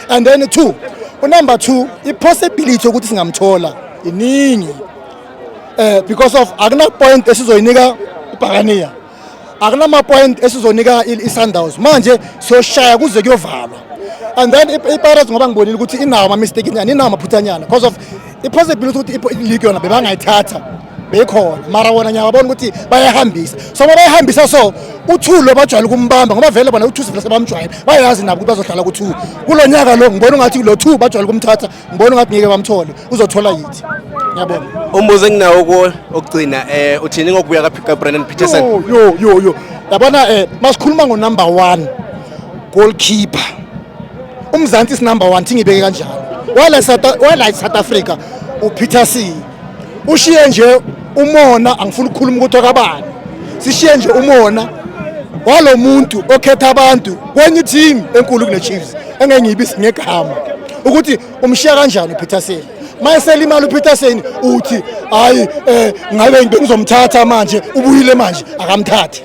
And then number 2 i-possibility ukuthi singamthola iningi because of akuna point esizoyinika iBhakaniya, akunama point esizonika iSundowns, manje siyoshaya kuze kuyovalwa. And then iPirates ngoba ngibonile ukuthi inawo ama mistake nyana, inawo amaphuthanyana because of i-possibility ukuthi i-league yona bebangayithatha bekhona, mara wona nyababona ukuthi bayahambisa. So bayahambisa, so uthulo bajwayele ukumbamba ngoba vele bona u2 sivele bamjwayele, bayazi nabo ukuthi bazohlala ku2. Kulonyaka lo ngibona ngathi lo 2 bajwayele ukumthatha, ngibona ngathi ngeke bamthole, uzothola yithi. Ngiyabona. Umbuzo enginawo okugcina uthini ngokubuya kaBrandon Peterson? Yo. Yabona masikhuluma ngo number 1 goalkeeper. Umzansi is number 1 thingibeke kanjalo. Wala South Africa uPeterson. Ushiye nje umona, angifuni ukukhuluma ukuthi akabani. Sishiye nje umona walo muntu okhetha abantu kwenye team enkulu kune Chiefs engengiyibisi ngegama ukuthi umshiya kanjani uPeterson. Mayesela imali uPeterson uthi hayi ngabe ngizomthatha manje ubuyile manje akamthathe.